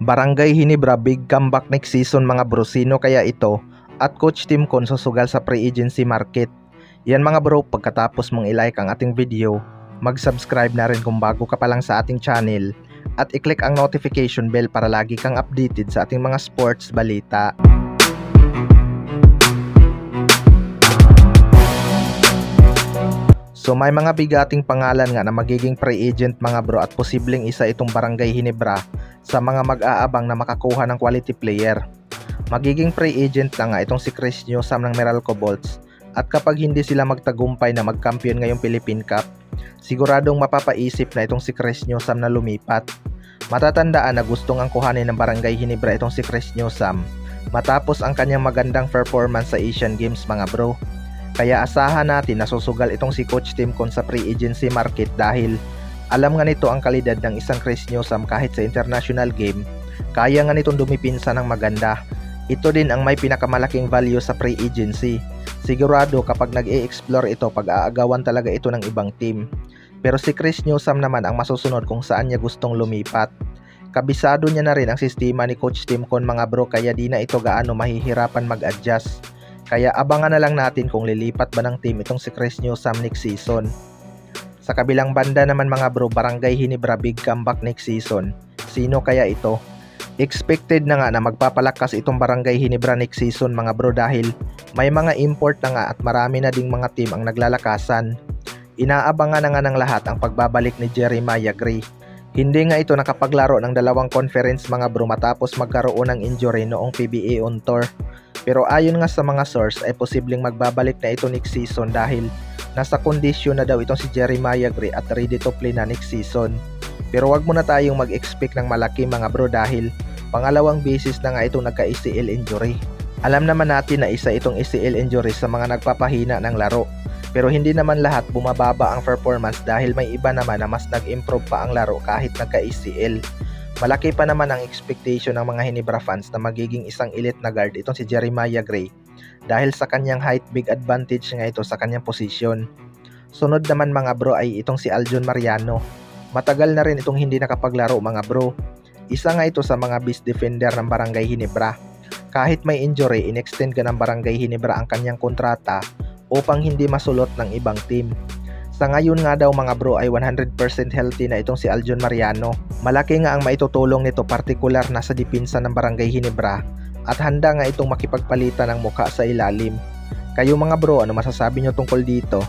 Barangay Ginebra big comeback next season mga bro, sino kaya ito? At Coach Tim Con susugal sa free agency market. Yan mga bro, pagkatapos mong i-like ang ating video, mag-subscribe na rin kung bago ka pa lang sa ating channel at i-click ang notification bell para lagi kang updated sa ating mga sports balita. So may mga bigating pangalan nga na magiging free agent mga bro at posibleng isa itong Barangay Ginebra sa mga mag-aabang na makakuha ng quality player. Magiging free agent na nga itong si Chris Newsome ng Meralco Bolts at kapag hindi sila magtagumpay na magkampiyon ngayong Philippine Cup, siguradong mapapaisip na itong si Chris Newsome na lumipat. Matatandaan na gustong ang kuhanin ng Barangay Ginebra itong si Chris Newsome matapos ang kanyang magandang performance sa Asian Games mga bro. Kaya asahan natin na susugal itong si Coach Tim Con sa free agency market dahil alam nga nito ang kalidad ng isang Chris Newsome kahit sa international game. Kaya nga nitong dumipinsa ng maganda. Ito din ang may pinakamalaking value sa free agency. Sigurado kapag nag-e-explore ito, pag-aagawan talaga ito ng ibang team. Pero si Chris Newsome naman ang masusunod kung saan niya gustong lumipat. Kabisado niya na rin ang sistema ni Coach Tim Con mga bro, kaya di na ito gaano mahihirapan mag-adjust. Kaya abangan na lang natin kung lilipat ba ng team itong si Chris Newsome next season. Sa kabilang banda naman mga bro, Barangay Ginebra big comeback next season. Sino kaya ito? Expected na nga na magpapalakas itong Barangay Ginebra next season mga bro dahil may mga import na nga at marami na ding mga team ang naglalakasan. Inaabangan na nga ng lahat ang pagbabalik ni Jeremiah Gray. Hindi nga ito nakapaglaro ng dalawang conference mga bro matapos magkaroon ng injury noong PBA on tour. Pero ayon nga sa mga source ay posibleng magbabalik na ito next season dahil nasa kondisyon na daw itong si Jeremiah Gray at ready to play na next season. Pero wag muna tayong mag-expect ng malaki mga bro dahil pangalawang beses na nga itong nagka-ACL injury. Alam naman natin na isa itong ACL injury sa mga nagpapahina ng laro. Pero hindi naman lahat bumababa ang performance dahil may iba naman na mas nag-improve pa ang laro kahit nagka-ACL. Malaki pa naman ang expectation ng mga Ginebra fans na magiging isang elite na guard itong si Jeremiah Gray dahil sa kanyang height, big advantage nga ito sa kanyang posisyon. Sunod naman mga bro ay itong si Aljon Mariano. Matagal na rin itong hindi nakapaglaro mga bro. Isa nga ito sa mga best defender ng Barangay Ginebra. Kahit may injury, inextend ka ng Barangay Ginebra ang kanyang kontrata upang hindi masulot ng ibang team. Sa ngayon nga daw mga bro ay 100% healthy na itong si Aljon Mariano. Malaki nga ang maitutulong nito partikular na sa dipinsa ng Barangay Ginebra at handa nga itong makipagpalitan ng muka sa ilalim. Kayo mga bro, ano masasabi nyo tungkol dito?